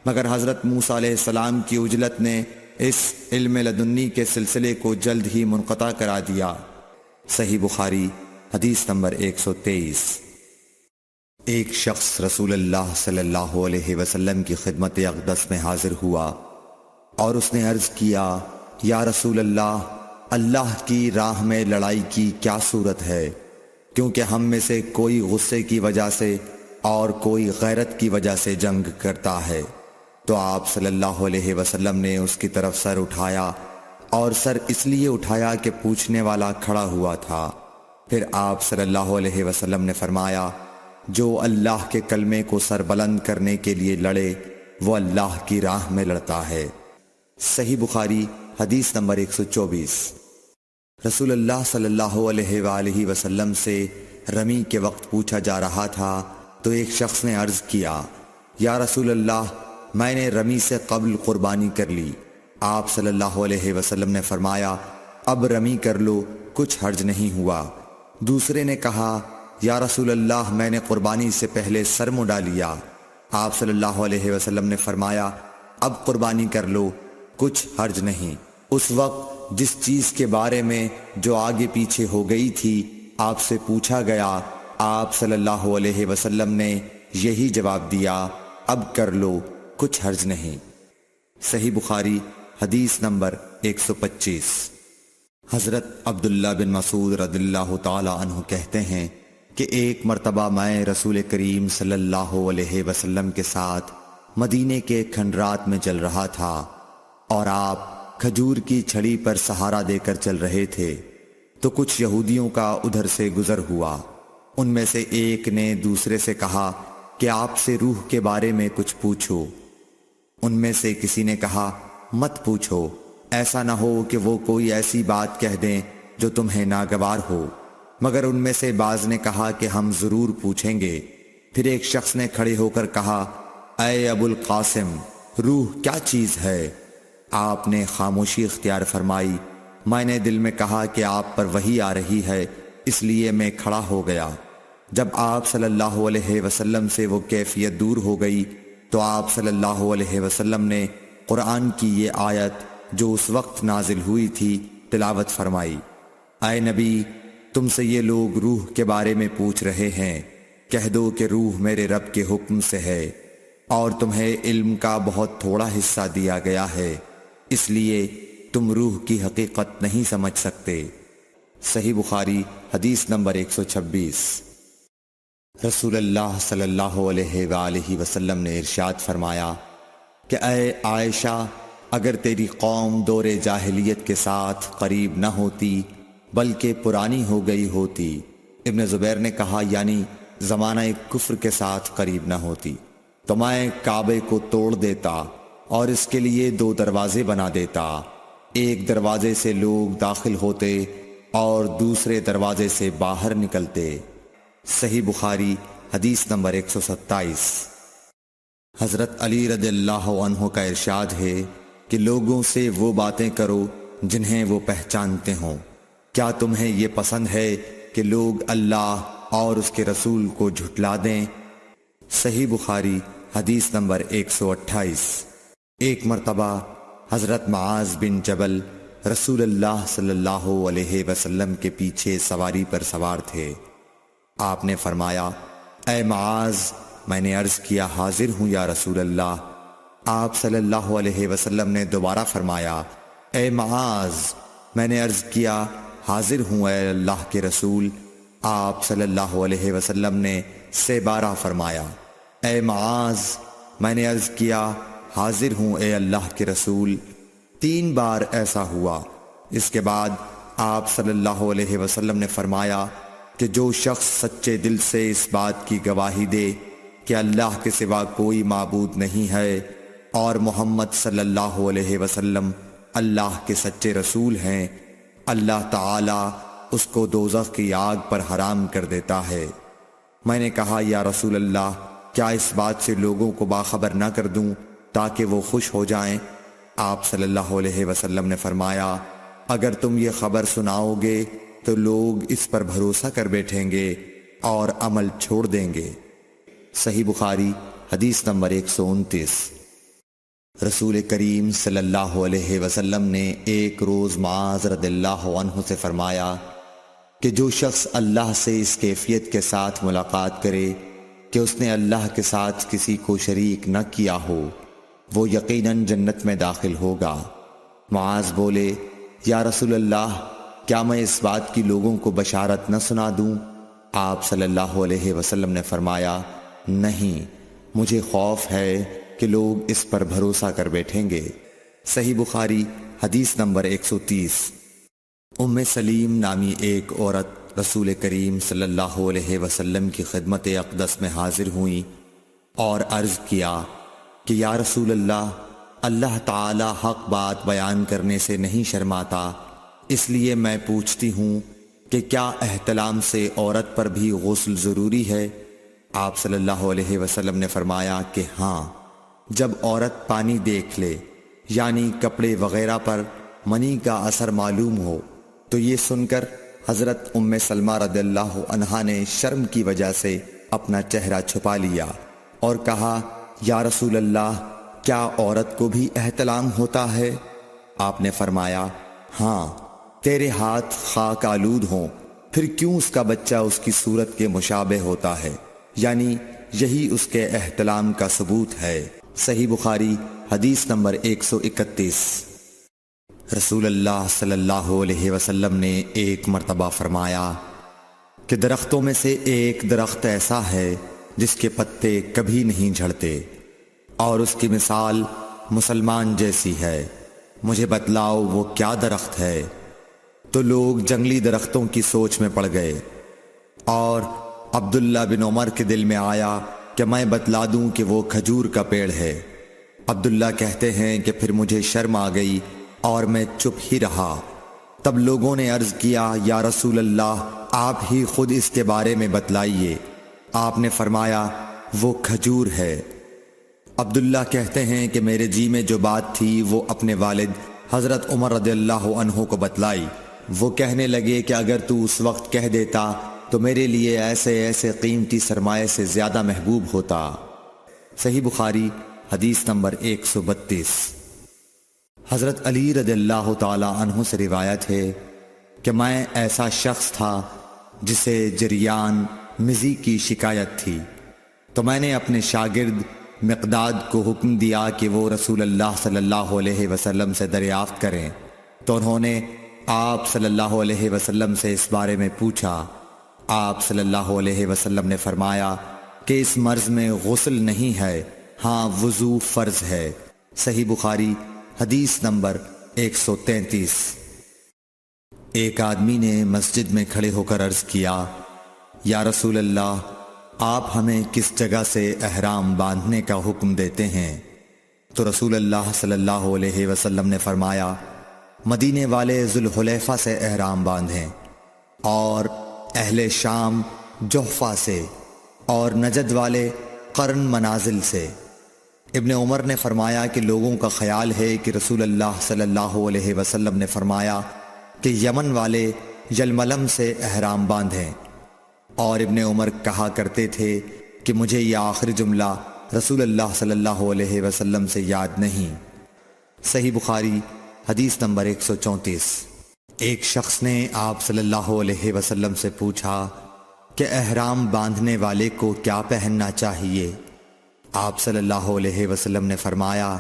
مگر حضرت موسیٰ علیہ السلام کی عجلت نے اس علم لدنی کے سلسلے کو جلد ہی منقطع کرا دیا۔ صحیح بخاری حدیث نمبر 123۔ ایک شخص رسول اللہ صلی اللہ علیہ وسلم کی خدمت اقدس میں حاضر ہوا اور اس نے عرض کیا، یا رسول اللہ کی راہ میں لڑائی کی کیا صورت ہے؟ کیونکہ ہم میں سے کوئی غصے کی وجہ سے اور کوئی غیرت کی وجہ سے جنگ کرتا ہے۔ تو آپ صلی اللہ علیہ وسلم نے اس کی طرف سر اٹھایا، اور سر اس لیے اٹھایا کہ پوچھنے والا کھڑا ہوا تھا۔ پھر آپ صلی اللہ علیہ وسلم نے فرمایا، جو اللہ کے کلمے کو سر بلند کرنے کے لیے لڑے وہ اللہ کی راہ میں لڑتا ہے۔ صحیح بخاری حدیث نمبر 124۔ رسول اللہ صلی اللہ علیہ وآلہ وسلم سے رمی کے وقت پوچھا جا رہا تھا تو ایک شخص نے عرض کیا، یا رسول اللہ، میں نے رمی سے قبل قربانی کر لی۔ آپ صلی اللہ علیہ وسلم نے فرمایا، اب رمی کر لو، کچھ حرج نہیں ہوا۔ دوسرے نے کہا، یا رسول اللہ، میں نے قربانی سے پہلے سر منڈا لیا۔ آپ صلی اللہ علیہ وسلم نے فرمایا، اب قربانی کر لو، کچھ حرج نہیں۔ اس وقت جس چیز کے بارے میں جو آگے پیچھے ہو گئی تھی آپ سے پوچھا گیا، آپ صلی اللہ علیہ وسلم نے یہی جواب دیا، اب کر لو، کچھ حرج نہیں۔ صحیح بخاری حدیث نمبر 125۔ حضرت عبداللہ بن مسعود رضی اللہ تعالی عنہ کہتے ہیں کہ ایک مرتبہ میں رسول کریم صلی اللہ علیہ وسلم کے ساتھ مدینے کے کھنڈرات میں چل رہا تھا، اور آپ کھجور کی چھڑی پر سہارا دے کر چل رہے تھے، تو کچھ یہودیوں کا ادھر سے گزر ہوا۔ ان میں سے ایک نے دوسرے سے کہا کہ آپ سے روح کے بارے میں کچھ پوچھو۔ ان میں سے کسی نے کہا، مت پوچھو، ایسا نہ ہو کہ وہ کوئی ایسی بات کہہ دیں جو تمہیں ناگوار ہو۔ مگر ان میں سے بعض نے کہا کہ ہم ضرور پوچھیں گے۔ پھر ایک شخص نے کھڑے ہو کر کہا، اے ابو القاسم، روح کیا چیز ہے؟ آپ نے خاموشی اختیار فرمائی۔ میں نے دل میں کہا کہ آپ پر وحی آ رہی ہے، اس لیے میں کھڑا ہو گیا۔ جب آپ صلی اللہ علیہ وسلم سے وہ کیفیت دور ہو گئی تو آپ صلی اللہ علیہ وسلم نے قرآن کی یہ آیت جو اس وقت نازل ہوئی تھی تلاوت فرمائی، اے نبی، تم سے یہ لوگ روح کے بارے میں پوچھ رہے ہیں، کہہ دو کہ روح میرے رب کے حکم سے ہے، اور تمہیں علم کا بہت تھوڑا حصہ دیا گیا ہے، اس لیے تم روح کی حقیقت نہیں سمجھ سکتے۔ صحیح بخاری حدیث نمبر 126۔ رسول اللہ صلی اللہ علیہ وآلہ وسلم نے ارشاد فرمایا کہ اے عائشہ، اگر تیری قوم دور جاہلیت کے ساتھ قریب نہ ہوتی بلکہ پرانی ہو گئی ہوتی۔ ابن زبیر نے کہا، یعنی زمانہ کفر کے ساتھ قریب نہ ہوتی، تو میں کعبے کو توڑ دیتا اور اس کے لیے 2 دروازے بنا دیتا، ایک دروازے سے لوگ داخل ہوتے اور دوسرے دروازے سے باہر نکلتے۔ صحیح بخاری حدیث نمبر 127۔ حضرت علی رضی اللہ عنہ کا ارشاد ہے کہ لوگوں سے وہ باتیں کرو جنہیں وہ پہچانتے ہوں۔ کیا تمہیں یہ پسند ہے کہ لوگ اللہ اور اس کے رسول کو جھٹلا دیں؟ صحیح بخاری حدیث نمبر 128۔ ایک مرتبہ حضرت معاذ بن جبل رسول اللہ صلی اللہ علیہ وسلم کے پیچھے سواری پر سوار تھے۔ آپ نے فرمایا، اے معاذ، میں نے عرض کیا، حاضر ہوں یا رسول اللہ۔ آپ صلی اللہ علیہ وسلم نے دوبارہ فرمایا، اے معاذ، میں نے عرض کیا، حاضر ہوں اے اللہ کے رسول۔ آپ صلی اللہ علیہ وسلم نے 12 فرمایا، اے معاذ، میں نے عرض کیا، حاضر ہوں اے اللہ کے رسول۔ 3 بار ایسا ہوا۔ اس کے بعد آپ صلی اللہ علیہ وسلم نے فرمایا کہ جو شخص سچے دل سے اس بات کی گواہی دے کہ اللہ کے سوا کوئی معبود نہیں ہے اور محمد صلی اللہ علیہ وسلم اللہ کے سچے رسول ہیں، اللہ تعالی اس کو دوزخ کی آگ پر حرام کر دیتا ہے۔ میں نے کہا، یا رسول اللہ، کیا اس بات سے لوگوں کو باخبر نہ کر دوں تاکہ وہ خوش ہو جائیں؟ آپ صلی اللہ علیہ وسلم نے فرمایا، اگر تم یہ خبر سناؤ گے تو لوگ اس پر بھروسہ کر بیٹھیں گے اور عمل چھوڑ دیں گے۔ صحیح بخاری حدیث نمبر 129۔ رسول کریم صلی اللہ علیہ وسلم نے ایک روز معاذ رضی اللہ عنہ سے فرمایا کہ جو شخص اللہ سے اس کیفیت کے ساتھ ملاقات کرے کہ اس نے اللہ کے ساتھ کسی کو شریک نہ کیا ہو، وہ یقیناً جنت میں داخل ہوگا۔ معاذ بولے یا رسول اللہ کیا میں اس بات کی لوگوں کو بشارت نہ سنا دوں؟ آپ صلی اللہ علیہ وسلم نے فرمایا نہیں، مجھے خوف ہے کہ لوگ اس پر بھروسہ کر بیٹھیں گے۔ صحیح بخاری حدیث نمبر 130۔ ام سلیم نامی ایک عورت رسول کریم صلی اللہ علیہ وسلم کی خدمت اقدس میں حاضر ہوئیں اور عرض کیا کہ یا رسول اللہ، اللہ تعالی حق بات بیان کرنے سے نہیں شرماتا، اس لیے میں پوچھتی ہوں کہ کیا احتلام سے عورت پر بھی غسل ضروری ہے؟ آپ صلی اللہ علیہ وسلم نے فرمایا کہ ہاں، جب عورت پانی دیکھ لے یعنی کپڑے وغیرہ پر منی کا اثر معلوم ہو۔ تو یہ سن کر حضرت ام سلمہ رضی اللہ عنہا نے شرم کی وجہ سے اپنا چہرہ چھپا لیا اور کہا یا رسول اللہ کیا عورت کو بھی احتلام ہوتا ہے؟ آپ نے فرمایا ہاں، تیرے ہاتھ خاک آلود ہوں، پھر کیوں اس کا بچہ اس کی صورت کے مشابہ ہوتا ہے، یعنی یہی اس کے احتلام کا ثبوت ہے۔ صحیح بخاری حدیث نمبر 131۔ رسول اللہ صلی اللہ علیہ وسلم نے ایک مرتبہ فرمایا کہ درختوں میں سے ایک درخت ایسا ہے جس کے پتے کبھی نہیں جھڑتے اور اس کی مثال مسلمان جیسی ہے، مجھے بتلاؤ وہ کیا درخت ہے؟ تو لوگ جنگلی درختوں کی سوچ میں پڑ گئے اور عبداللہ بن عمر کے دل میں آیا کہ میں بتلا دوں کہ وہ کھجور کا پیڑ ہے۔ عبداللہ کہتے ہیں کہ پھر مجھے شرم آ گئی اور میں چپ ہی رہا۔ تب لوگوں نے عرض کیا یا رسول اللہ آپ ہی خود اس کے بارے میں بتلائیے۔ آپ نے فرمایا وہ کھجور ہے۔ عبداللہ کہتے ہیں کہ میرے جی میں جو بات تھی وہ اپنے والد حضرت عمر رضی اللہ عنہ کو بتلائی۔ وہ کہنے لگے کہ اگر تو اس وقت کہہ دیتا تو میرے لیے ایسے ایسے قیمتی سرمایے سے زیادہ محبوب ہوتا۔ صحیح بخاری حدیث نمبر 132۔ حضرت علی رضی اللہ تعالی عنہ سے روایت ہے کہ میں ایسا شخص تھا جسے جریان مزی کی شکایت تھی، تو میں نے اپنے شاگرد مقداد کو حکم دیا کہ وہ رسول اللہ صلی اللہ علیہ وسلم سے دریافت کریں، تو انہوں نے آپ صلی اللہ علیہ وسلم سے اس بارے میں پوچھا۔ آپ صلی اللہ علیہ وسلم نے فرمایا کہ اس مرض میں غسل نہیں ہے، ہاں وضو فرض ہے۔ صحیح بخاری حدیث نمبر 133۔ ایک آدمی نے مسجد میں کھڑے ہو کر عرض کیا یا رسول اللہ آپ ہمیں کس جگہ سے احرام باندھنے کا حکم دیتے ہیں؟ تو رسول اللہ صلی اللہ علیہ وسلم نے فرمایا مدینے والے ذوالحلیفہ سے احرام باندھیں، اور اہل شام جحفہ سے، اور نجد والے قرن منازل سے۔ ابن عمر نے فرمایا کہ لوگوں کا خیال ہے کہ رسول اللہ صلی اللہ علیہ وسلم نے فرمایا کہ یمن والے یلملم سے احرام باندھیں، اور ابن عمر کہا کرتے تھے کہ مجھے یہ آخری جملہ رسول اللہ صلی اللہ علیہ وسلم سے یاد نہیں۔ صحیح بخاری حدیث نمبر 134۔ ایک شخص نے آپ صلی اللہ علیہ وسلم سے پوچھا کہ احرام باندھنے والے کو کیا پہننا چاہیے؟ آپ صلی اللہ علیہ وسلم نے فرمایا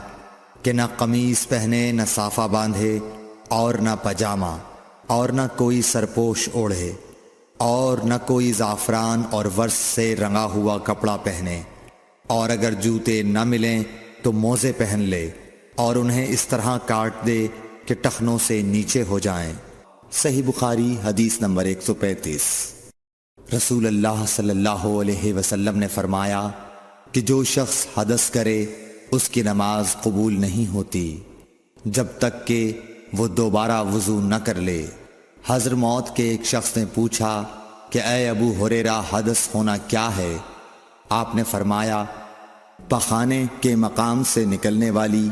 کہ نہ قمیص پہنے، نہ صافہ باندھے، اور نہ پاجامہ، اور نہ کوئی سرپوش اوڑھے، اور نہ کوئی زعفران اور ورس سے رنگا ہوا کپڑا پہنے، اور اگر جوتے نہ ملیں تو موزے پہن لے، اور انہیں اس طرح کاٹ دے کہ ٹخنوں سے نیچے ہو جائیں۔ صحیح بخاری حدیث نمبر 135۔ رسول اللہ صلی اللہ علیہ وسلم نے فرمایا کہ جو شخص حدث کرے اس کی نماز قبول نہیں ہوتی جب تک کہ وہ دوبارہ وضو نہ کر لے۔ حضرموت کے ایک شخص نے پوچھا کہ اے ابو ہریرہ حدث ہونا کیا ہے؟ آپ نے فرمایا پخانے کے مقام سے نکلنے والی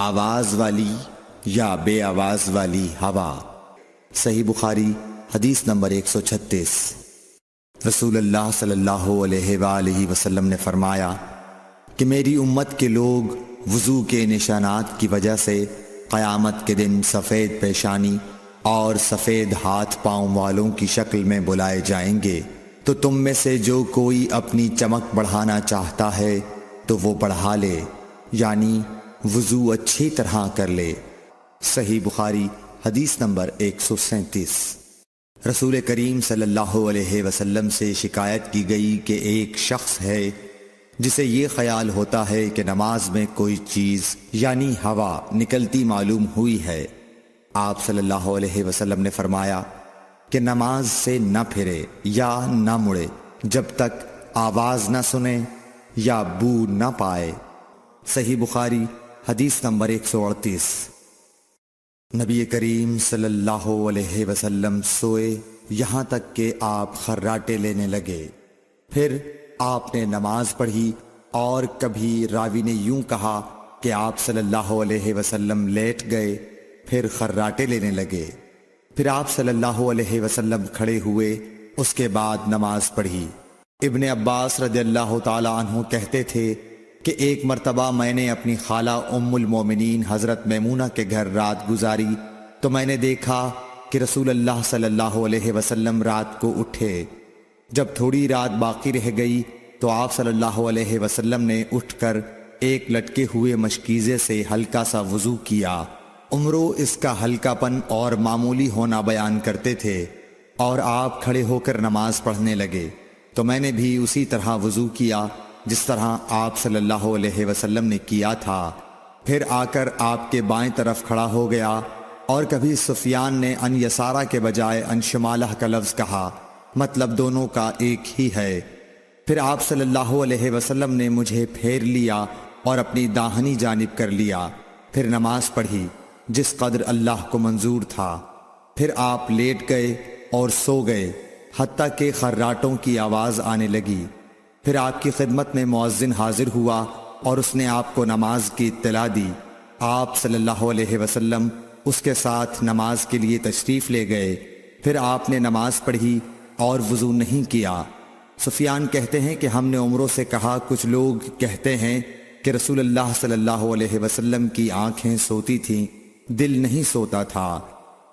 آواز والی یا بے آواز والی ہوا۔ صحیح بخاری حدیث نمبر 136۔ رسول اللہ صلی اللہ علیہ وآلہ وسلم نے فرمایا کہ میری امت کے لوگ وضو کے نشانات کی وجہ سے قیامت کے دن سفید پیشانی اور سفید ہاتھ پاؤں والوں کی شکل میں بلائے جائیں گے، تو تم میں سے جو کوئی اپنی چمک بڑھانا چاہتا ہے تو وہ بڑھا لے، یعنی وضو اچھی طرح کر لے۔ صحیح بخاری حدیث نمبر 137۔ رسول کریم صلی اللہ علیہ وسلم سے شکایت کی گئی کہ ایک شخص ہے جسے یہ خیال ہوتا ہے کہ نماز میں کوئی چیز یعنی ہوا نکلتی معلوم ہوئی ہے۔ آپ صلی اللہ علیہ وسلم نے فرمایا کہ نماز سے نہ پھرے یا نہ مڑے جب تک آواز نہ سنے یا بو نہ پائے۔ صحیح بخاری حدیث نمبر 138۔ نبی کریم صلی اللہ علیہ وسلم سوئے یہاں تک کہ آپ خراٹے لینے لگے، پھر آپ نے نماز پڑھی، اور کبھی راوی نے یوں کہا کہ آپ صلی اللہ علیہ وسلم لیٹ گئے پھر خراٹے لینے لگے، پھر آپ صلی اللہ علیہ وسلم کھڑے ہوئے، اس کے بعد نماز پڑھی۔ ابن عباس رضی اللہ تعالی عنہ کہتے تھے کہ ایک مرتبہ میں نے اپنی خالہ ام المومنین حضرت میمونہ کے گھر رات گزاری تو میں نے دیکھا کہ رسول اللہ صلی اللہ علیہ وسلم رات کو اٹھے۔ جب تھوڑی رات باقی رہ گئی تو آپ صلی اللہ علیہ وسلم نے اٹھ کر ایک لٹکے ہوئے مشکیزے سے ہلکا سا وضو کیا۔ عمرو اس کا ہلکا پن اور معمولی ہونا بیان کرتے تھے، اور آپ کھڑے ہو کر نماز پڑھنے لگے تو میں نے بھی اسی طرح وضو کیا جس طرح آپ صلی اللہ علیہ وسلم نے کیا تھا، پھر آ کر آپ کے بائیں طرف کھڑا ہو گیا، اور کبھی سفیان نے ان یسارہ کے بجائے ان شمالہ کا لفظ کہا، مطلب دونوں کا ایک ہی ہے۔ پھر آپ صلی اللہ علیہ وسلم نے مجھے پھیر لیا اور اپنی داہنی جانب کر لیا، پھر نماز پڑھی جس قدر اللہ کو منظور تھا، پھر آپ لیٹ گئے اور سو گئے حتیٰ کہ خراٹوں کی آواز آنے لگی۔ پھر آپ کی خدمت میں مؤذن حاضر ہوا اور اس نے آپ کو نماز کی اطلاع دی۔ آپ صلی اللہ علیہ وسلم اس کے ساتھ نماز کے لیے تشریف لے گئے، پھر آپ نے نماز پڑھی اور وضو نہیں کیا۔ سفیان کہتے ہیں کہ ہم نے عمروں سے کہا، کچھ لوگ کہتے ہیں کہ رسول اللہ صلی اللہ علیہ وسلم کی آنکھیں سوتی تھیں، دل نہیں سوتا تھا۔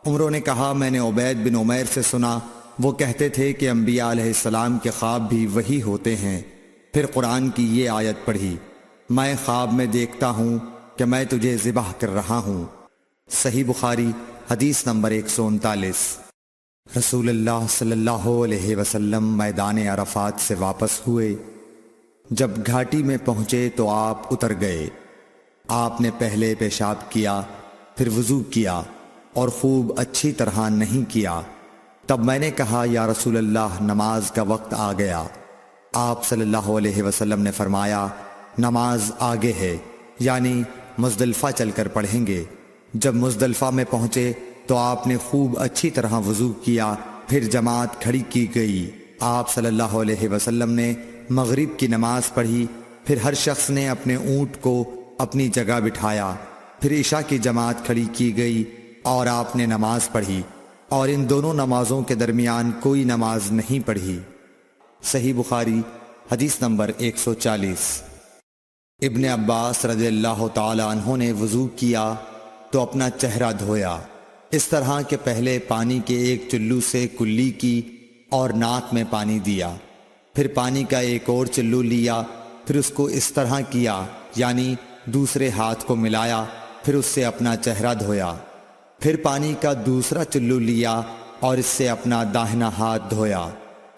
عمروں نے کہا، میں نے عبید بن عمیر سے سنا، وہ کہتے تھے کہ انبیاء علیہ السلام کے خواب بھی وہی ہوتے ہیں۔ پھر قرآن کی یہ آیت پڑھی، میں خواب میں دیکھتا ہوں کہ میں تجھے ذبح کر رہا ہوں۔ صحیح بخاری حدیث نمبر 139۔ رسول اللہ صلی اللہ علیہ وسلم میدان عرفات سے واپس ہوئے۔ جب گھاٹی میں پہنچے تو آپ اتر گئے۔ آپ نے پہلے پیشاب کیا، پھر وضو کیا اور خوب اچھی طرح نہیں کیا۔ تب میں نے کہا، یا رسول اللہ، نماز کا وقت آ گیا۔ آپ صلی اللہ علیہ وسلم نے فرمایا، نماز آگے ہے، یعنی مزدلفہ چل کر پڑھیں گے۔ جب مزدلفہ میں پہنچے تو آپ نے خوب اچھی طرح وضو کیا، پھر جماعت کھڑی کی گئی۔ آپ صلی اللہ علیہ وسلم نے مغرب کی نماز پڑھی، پھر ہر شخص نے اپنے اونٹ کو اپنی جگہ بٹھایا، پھر عشاء کی جماعت کھڑی کی گئی اور آپ نے نماز پڑھی، اور ان دونوں نمازوں کے درمیان کوئی نماز نہیں پڑھی۔ صحیح بخاری حدیث نمبر 140۔ ابن عباس رضی اللہ تعالی عنہ نے وضو کیا تو اپنا چہرہ دھویا، اس طرح کہ پہلے پانی کے ایک چلو سے کلی کی اور ناک میں پانی دیا، پھر پانی کا ایک اور چلو لیا، پھر اس کو اس طرح کیا، یعنی دوسرے ہاتھ کو ملایا، پھر اس سے اپنا چہرہ دھویا، پھر پانی کا دوسرا چلو لیا اور اس سے اپنا داہنا ہاتھ دھویا،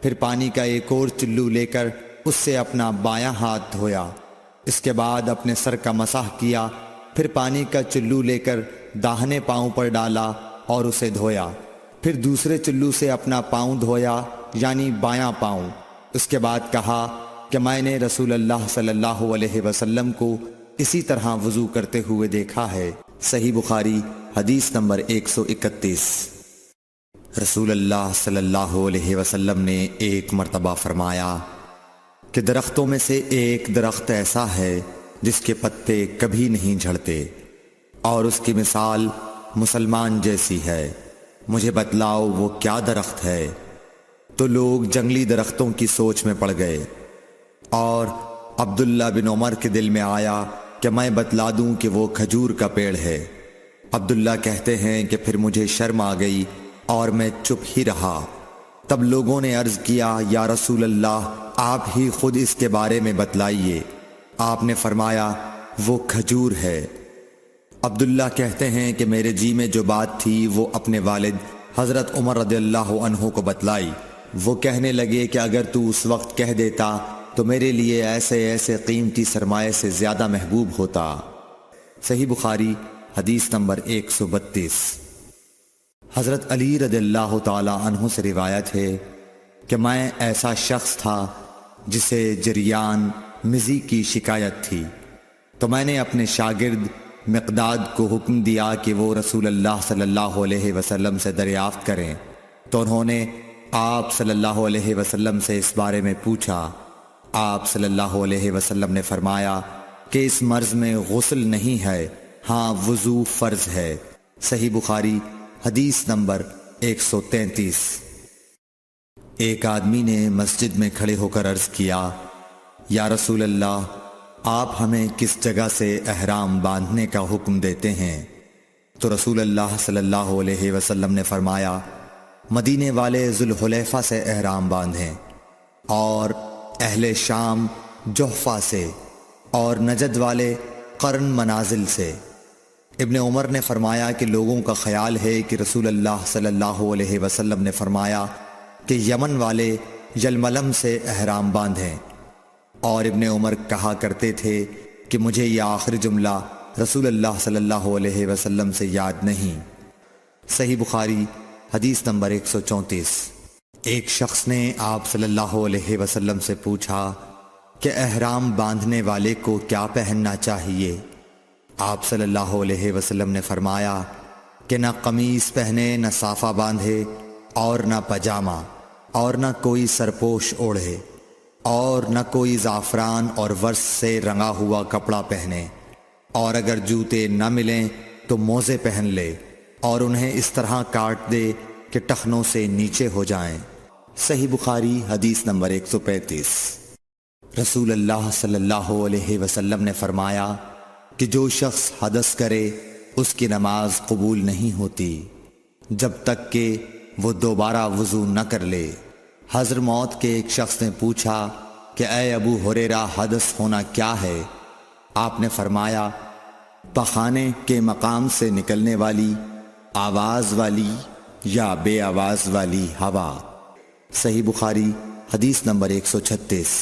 پھر پانی کا ایک اور چلو لے کر اس سے اپنا بایاں ہاتھ دھویا، اس کے بعد اپنے سر کا مسح کیا، پھر پانی کا چلو لے کر داہنے پاؤں پر ڈالا اور اسے دھویا، پھر دوسرے چلو سے اپنا پاؤں دھویا، یعنی بایاں پاؤں۔ اس کے بعد کہا کہ میں نے رسول اللہ صلی اللہ علیہ وسلم کو اسی طرح وضو کرتے ہوئے دیکھا ہے۔ صحیح بخاری حدیث نمبر 131۔ رسول اللہ صلی اللہ علیہ وسلم نے ایک مرتبہ فرمایا کہ درختوں میں سے ایک درخت ایسا ہے جس کے پتے کبھی نہیں جھڑتے، اور اس کی مثال مسلمان جیسی ہے، مجھے بتلاؤ وہ کیا درخت ہے؟ تو لوگ جنگلی درختوں کی سوچ میں پڑ گئے، اور عبداللہ بن عمر کے دل میں آیا کہ میں بتلا دوں کہ وہ کھجور کا پیڑ ہے۔ عبداللہ کہتے ہیں کہ پھر مجھے شرم آ گئی اور میں چپ ہی رہا۔ تب لوگوں نے عرض کیا، یا رسول اللہ، آپ ہی خود اس کے بارے میں بتلائیے۔ آپ نے فرمایا، وہ کھجور ہے۔ عبداللہ کہتے ہیں کہ میرے جی میں جو بات تھی وہ اپنے والد حضرت عمر رضی اللہ عنہ کو بتلائی۔ وہ کہنے لگے کہ اگر تو اس وقت کہہ دیتا تو میرے لیے ایسے ایسے قیمتی سرمایے سے زیادہ محبوب ہوتا۔ صحیح بخاری حدیث نمبر 132۔ حضرت علی رضی اللہ تعالی عنہ سے روایت ہے کہ میں ایسا شخص تھا جسے جریان مزی کی شکایت تھی، تو میں نے اپنے شاگرد مقداد کو حکم دیا کہ وہ رسول اللہ صلی اللہ علیہ وسلم سے دریافت کریں، تو انہوں نے آپ صلی اللہ علیہ وسلم سے اس بارے میں پوچھا۔ آپ صلی اللہ علیہ وسلم نے فرمایا کہ اس مرض میں غسل نہیں ہے، ہاں وضو فرض ہے۔ صحیح بخاری حدیث نمبر 133۔ ایک آدمی نے مسجد میں کھڑے ہو کر عرض کیا، یا رسول اللہ، آپ ہمیں کس جگہ سے احرام باندھنے کا حکم دیتے ہیں؟ تو رسول اللہ صلی اللہ علیہ وسلم نے فرمایا، مدینے والے ذوالحلیفہ سے احرام باندھیں، اور اہل شام جحفہ سے، اور نجد والے قرن منازل سے۔ ابن عمر نے فرمایا کہ لوگوں کا خیال ہے کہ رسول اللہ صلی اللہ علیہ وسلم نے فرمایا کہ یمن والے یلملم سے احرام باندھیں، اور ابن عمر کہا کرتے تھے کہ مجھے یہ آخری جملہ رسول اللہ صلی اللہ علیہ وسلم سے یاد نہیں۔ صحیح بخاری حدیث نمبر 134۔ ایک شخص نے آپ صلی اللہ علیہ وسلم سے پوچھا کہ احرام باندھنے والے کو کیا پہننا چاہیے؟ آپ صلی اللہ علیہ وسلم نے فرمایا کہ نہ قمیص پہنے، نہ صافہ باندھے، اور نہ پجامہ، اور نہ کوئی سرپوش اوڑھے، اور نہ کوئی زعفران اور ورس سے رنگا ہوا کپڑا پہنے، اور اگر جوتے نہ ملیں تو موزے پہن لے، اور انہیں اس طرح کاٹ دے کہ ٹخنوں سے نیچے ہو جائیں۔ صحیح بخاری حدیث نمبر 135۔ رسول اللہ صلی اللہ علیہ وسلم نے فرمایا کہ جو شخص حدث کرے اس کی نماز قبول نہیں ہوتی جب تک کہ وہ دوبارہ وضو نہ کر لے۔ حضرموت کے ایک شخص نے پوچھا کہ اے ابو ہریرہ، حدث ہونا کیا ہے؟ آپ نے فرمایا، پخانے کے مقام سے نکلنے والی آواز والی یا بے آواز والی ہوا۔ صحیح بخاری حدیث نمبر 136۔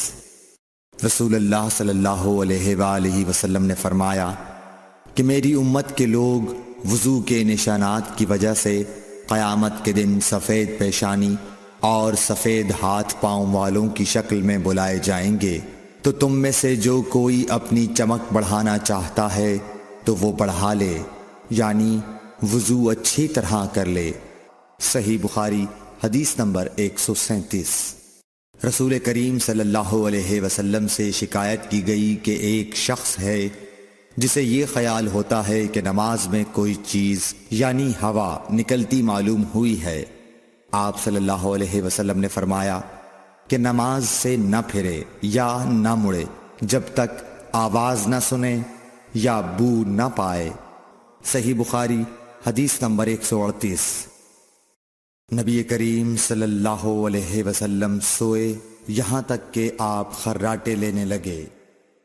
رسول اللہ صلی اللہ علیہ وآلہ وسلم نے فرمایا کہ میری امت کے لوگ وضو کے نشانات کی وجہ سے قیامت کے دن سفید پیشانی اور سفید ہاتھ پاؤں والوں کی شکل میں بلائے جائیں گے، تو تم میں سے جو کوئی اپنی چمک بڑھانا چاہتا ہے تو وہ بڑھا لے، یعنی وضو اچھی طرح کر لے۔ صحیح بخاری حدیث نمبر 137۔ رسول کریم صلی اللہ علیہ وسلم سے شکایت کی گئی کہ ایک شخص ہے جسے یہ خیال ہوتا ہے کہ نماز میں کوئی چیز یعنی ہوا نکلتی معلوم ہوئی ہے۔ آپ صلی اللہ علیہ وسلم نے فرمایا کہ نماز سے نہ پھرے یا نہ مڑے جب تک آواز نہ سنے یا بو نہ پائے۔ صحیح بخاری حدیث نمبر 138۔ نبی کریم صلی اللہ علیہ وسلم سوئے یہاں تک کہ آپ خراٹے لینے لگے،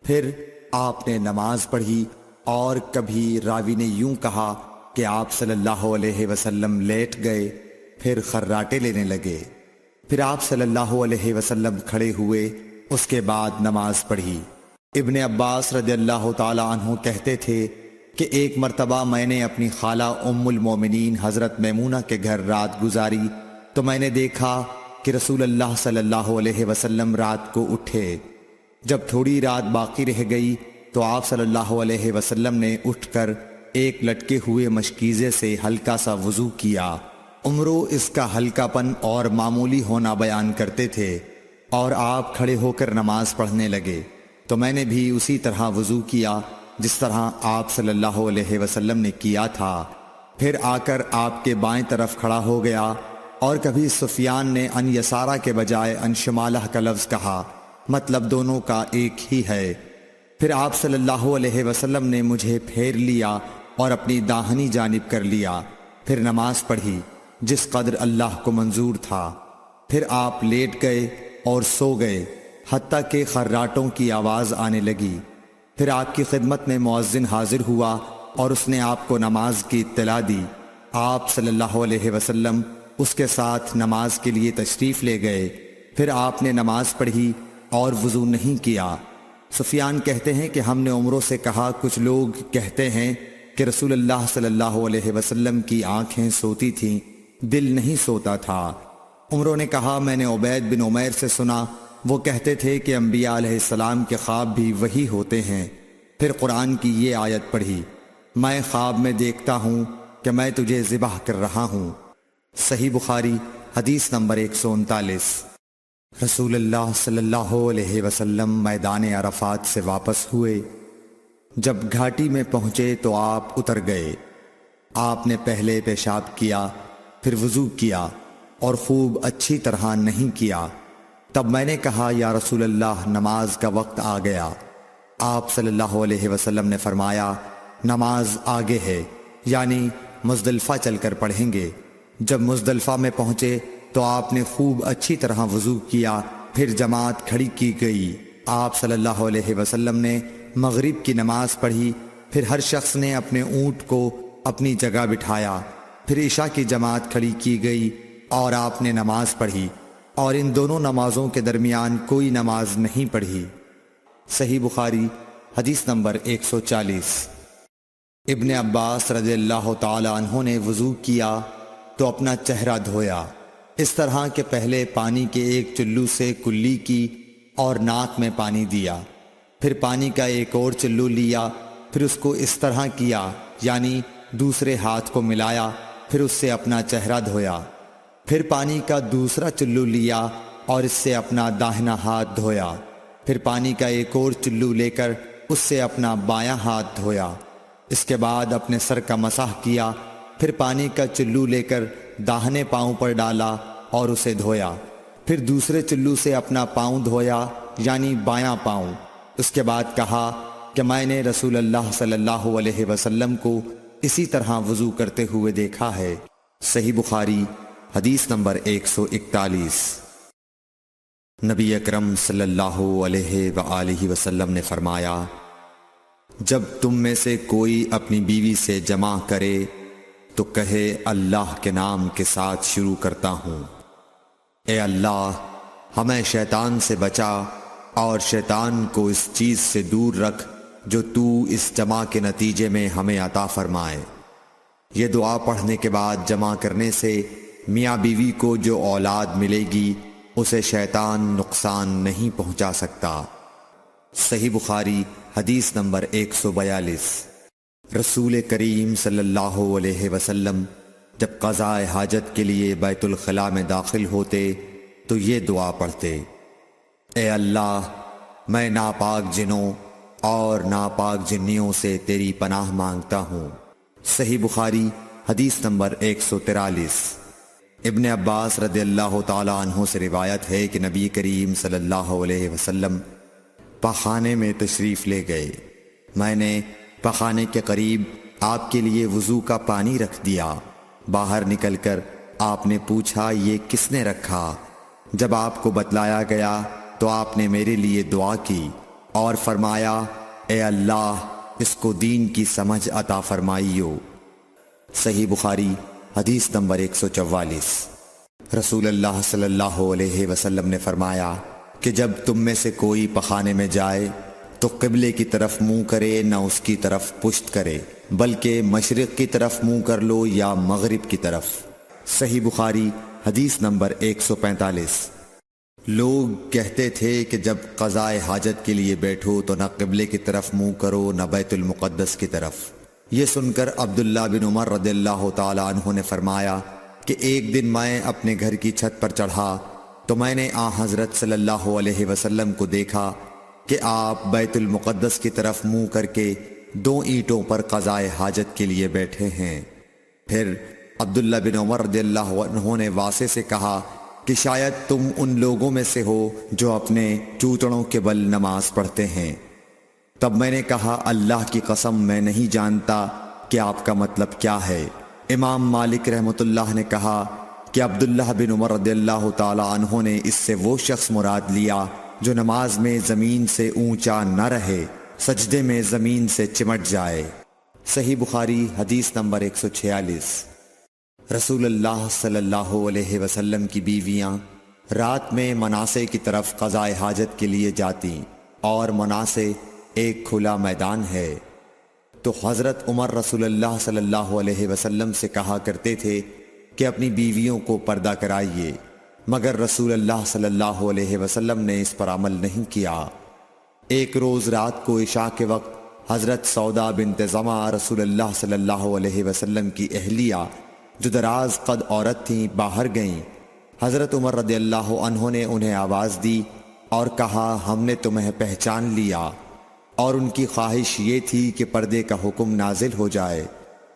پھر آپ نے نماز پڑھی، اور کبھی راوی نے یوں کہا کہ آپ صلی اللہ علیہ وسلم لیٹ گئے پھر خراٹے لینے لگے، پھر آپ صلی اللہ علیہ وسلم کھڑے ہوئے، اس کے بعد نماز پڑھی۔ ابن عباس رضی اللہ تعالی عنہ کہتے تھے کہ ایک مرتبہ میں نے اپنی خالہ ام المومنین حضرت میمونہ کے گھر رات گزاری، تو میں نے دیکھا کہ رسول اللہ صلی اللہ علیہ وسلم رات کو اٹھے۔ جب تھوڑی رات باقی رہ گئی تو آپ صلی اللہ علیہ وسلم نے اٹھ کر ایک لٹکے ہوئے مشکیزے سے ہلکا سا وضو کیا۔ عمرو اس کا ہلکا پن اور معمولی ہونا بیان کرتے تھے، اور آپ کھڑے ہو کر نماز پڑھنے لگے، تو میں نے بھی اسی طرح وضو کیا جس طرح آپ صلی اللہ علیہ وسلم نے کیا تھا، پھر آ کر آپ کے بائیں طرف کھڑا ہو گیا، اور کبھی سفیان نے ان یسارہ کے بجائے ان شمالہ کا لفظ کہا، مطلب دونوں کا ایک ہی ہے۔ پھر آپ صلی اللہ علیہ وسلم نے مجھے پھیر لیا اور اپنی داہنی جانب کر لیا، پھر نماز پڑھی جس قدر اللہ کو منظور تھا، پھر آپ لیٹ گئے اور سو گئے حتیٰ کہ خراٹوں کی آواز آنے لگی۔ پھر آپ کی خدمت میں مؤذن حاضر ہوا اور اس نے آپ کو نماز کی اطلاع دی۔ آپ صلی اللہ علیہ وسلم اس کے ساتھ نماز کے لیے تشریف لے گئے۔ پھر آپ نے نماز پڑھی اور وضو نہیں کیا۔ سفیان کہتے ہیں کہ ہم نے عمروں سے کہا، کچھ لوگ کہتے ہیں کہ رسول اللہ صلی اللہ علیہ وسلم کی آنکھیں سوتی تھیں، دل نہیں سوتا تھا۔ عمروں نے کہا، میں نے عبید بن عمیر سے سنا، وہ کہتے تھے کہ انبیاء علیہ السلام کے خواب بھی وہی ہوتے ہیں۔ پھر قرآن کی یہ آیت پڑھی، میں خواب میں دیکھتا ہوں کہ میں تجھے ذبح کر رہا ہوں۔ صحیح بخاری حدیث نمبر 139۔ رسول اللہ صلی اللہ علیہ وسلم میدان عرفات سے واپس ہوئے۔ جب گھاٹی میں پہنچے تو آپ اتر گئے۔ آپ نے پہلے پیشاب کیا، پھر وضو کیا اور خوب اچھی طرح نہیں کیا۔ تب میں نے کہا، یا رسول اللہ، نماز کا وقت آ گیا۔ آپ صلی اللہ علیہ وسلم نے فرمایا، نماز آگے ہے، یعنی مزدلفہ چل کر پڑھیں گے۔ جب مزدلفہ میں پہنچے تو آپ نے خوب اچھی طرح وضو کیا، پھر جماعت کھڑی کی گئی۔ آپ صلی اللہ علیہ وسلم نے مغرب کی نماز پڑھی، پھر ہر شخص نے اپنے اونٹ کو اپنی جگہ بٹھایا، پھر عشاء کی جماعت کھڑی کی گئی اور آپ نے نماز پڑھی، اور ان دونوں نمازوں کے درمیان کوئی نماز نہیں پڑھی۔ صحیح بخاری حدیث نمبر 140۔ ابن عباس رضی اللہ تعالی عنہ نے وضو کیا تو اپنا چہرہ دھویا، اس طرح کہ پہلے پانی کے ایک چلو سے کلی کی اور ناک میں پانی دیا، پھر پانی کا ایک اور چلو لیا، پھر اس کو اس طرح کیا، یعنی دوسرے ہاتھ کو ملایا، پھر اس سے اپنا چہرہ دھویا، پھر پانی کا دوسرا چلو لیا اور اس سے اپنا داہنا ہاتھ دھویا، پھر پانی کا ایک اور چلو لے کر اس سے اپنا بایاں ہاتھ دھویا، اس کے بعد اپنے سر کا مسح کیا، پھر پانی کا چلو لے کر داہنے پاؤں پر ڈالا اور اسے دھویا، پھر دوسرے چلو سے اپنا پاؤں دھویا، یعنی بایاں پاؤں۔ اس کے بعد کہا کہ میں نے رسول اللہ صلی اللہ علیہ وسلم کو اسی طرح وضو کرتے ہوئے دیکھا ہے۔ صحیح بخاری حدیث نمبر 141۔ نبی اکرم صلی اللہ علیہ وآلہ وسلم نے فرمایا، جب تم میں سے کوئی اپنی بیوی سے جمع کرے تو کہے، اللہ کے نام کے ساتھ شروع کرتا ہوں۔ اے اللہ، ہمیں شیطان سے بچا اور شیطان کو اس چیز سے دور رکھ جو تو اس جمع کے نتیجے میں ہمیں عطا فرمائے۔ یہ دعا پڑھنے کے بعد جمع کرنے سے میاں بیوی کو جو اولاد ملے گی اسے شیطان نقصان نہیں پہنچا سکتا۔ صحیح بخاری حدیث نمبر 142۔ رسول کریم صلی اللہ علیہ وسلم جب قضاء حاجت کے لیے بیت الخلاء میں داخل ہوتے تو یہ دعا پڑھتے، اے اللہ، میں ناپاک جنوں اور ناپاک جنیوں سے تیری پناہ مانگتا ہوں۔ صحیح بخاری حدیث نمبر 143۔ ابن عباس رضی اللہ تعالی عنہ سے روایت ہے کہ نبی کریم صلی اللہ علیہ وسلم پخانے میں تشریف لے گئے۔ میں نے پخانے کے قریب آپ کے لیے وضو کا پانی رکھ دیا۔ باہر نکل کر آپ نے پوچھا، یہ کس نے رکھا؟ جب آپ کو بتلایا گیا تو آپ نے میرے لیے دعا کی اور فرمایا، اے اللہ، اس کو دین کی سمجھ عطا فرمائیو۔ صحیح بخاری حدیث نمبر 144۔ رسول اللہ صلی اللہ علیہ وسلم نے فرمایا کہ جب تم میں سے کوئی پخانے میں جائے تو قبلے کی طرف منہ کرے، نہ اس کی طرف پشت کرے، بلکہ مشرق کی طرف منہ کر لو یا مغرب کی طرف۔ صحیح بخاری حدیث نمبر 145۔ لوگ کہتے تھے کہ جب قضاء حاجت کے لیے بیٹھو تو نہ قبلے کی طرف منہ کرو نہ بیت المقدس کی طرف۔ یہ سن کر عبداللہ بن عمر رضی اللہ تعالی عنہ نے فرمایا کہ ایک دن میں اپنے گھر کی چھت پر چڑھا تو میں نے حضرت صلی اللہ علیہ وسلم کو دیکھا کہ آپ بیت المقدس کی طرف منہ کر کے 2 اینٹوں پر قضاء حاجت کے لیے بیٹھے ہیں۔ پھر عبداللہ بن عمر رضی اللہ عنہ نے واسع سے کہا کہ شاید تم ان لوگوں میں سے ہو جو اپنے چوتڑوں کے بل نماز پڑھتے ہیں۔ تب میں نے کہا، اللہ کی قسم میں نہیں جانتا کہ آپ کا مطلب کیا ہے۔ امام مالک رحمۃ اللہ نے کہا کہ عبداللہ بن عمر رضی اللہ تعالی عنہ نے اس سے وہ شخص مراد لیا جو نماز میں زمین سے اونچا نہ رہے، سجدے میں زمین سے چمٹ جائے۔ صحیح بخاری حدیث نمبر 146۔ رسول اللہ صلی اللہ علیہ وسلم کی بیویاں رات میں مناصے کی طرف قضاء حاجت کے لیے جاتیں، اور مناصے ایک کھلا میدان ہے، تو حضرت عمر رسول اللہ صلی اللہ علیہ وسلم سے کہا کرتے تھے کہ اپنی بیویوں کو پردہ کرائیے، مگر رسول اللہ صلی اللہ علیہ وسلم نے اس پر عمل نہیں کیا۔ ایک روز رات کو عشاء کے وقت حضرت سودا بنت زمعہ رسول اللہ صلی اللہ علیہ وسلم کی اہلیہ جو دراز قد عورت تھیں باہر گئیں۔ حضرت عمر رضی اللہ عنہ نے انہیں آواز دی اور کہا ہم نے تمہیں پہچان لیا، اور ان کی خواہش یہ تھی کہ پردے کا حکم نازل ہو جائے،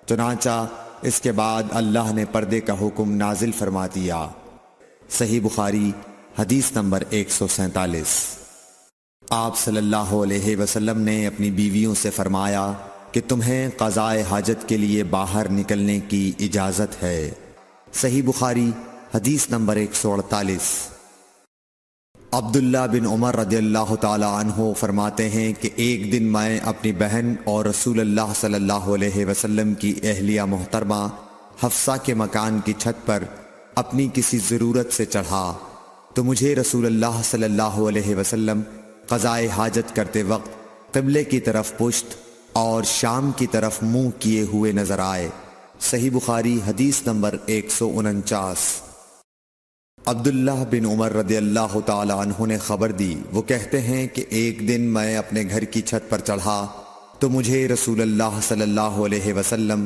چنانچہ اس کے بعد اللہ نے پردے کا حکم نازل فرما دیا۔ صحیح بخاری حدیث نمبر 147۔ آپ صلی اللہ علیہ وسلم نے اپنی بیویوں سے فرمایا کہ تمہیں قضاء حاجت کے لیے باہر نکلنے کی اجازت ہے۔ صحیح بخاری حدیث نمبر 148۔ عبداللہ بن عمر رضی اللہ تعالی عنہ فرماتے ہیں کہ ایک دن میں اپنی بہن اور رسول اللہ صلی اللہ علیہ وسلم کی اہلیہ محترمہ حفصہ کے مکان کی چھت پر اپنی کسی ضرورت سے چڑھا، تو مجھے رسول اللہ صلی اللہ علیہ وسلم قضاء حاجت کرتے وقت قبلے کی طرف پشت اور شام کی طرف منہ کیے ہوئے نظر آئے۔ صحیح بخاری حدیث نمبر 149۔ عبداللہ بن عمر رضی اللہ تعالی عنہ نے خبر دی، وہ کہتے ہیں کہ ایک دن میں اپنے گھر کی چھت پر چڑھا تو مجھے رسول اللہ صلی اللہ علیہ وسلم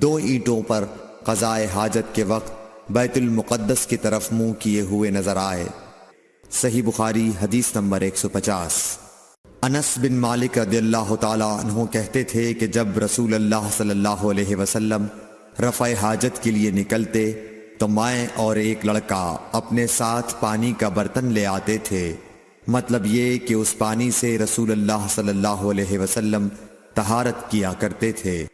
2 اینٹوں پر قضاء حاجت کے وقت بیت المقدس کی طرف منہ کیے ہوئے نظر آئے۔ صحیح بخاری حدیث نمبر 150۔ انس بن مالک رضی اللہ تعالی عنہ کہتے تھے کہ جب رسول اللہ صلی اللہ علیہ وسلم رفع حاجت کے لیے نکلتے تو میں اور ایک لڑکا اپنے ساتھ پانی کا برتن لے آتے تھے، مطلب یہ کہ اس پانی سے رسول اللہ صلی اللہ علیہ وسلم طہارت کیا کرتے تھے۔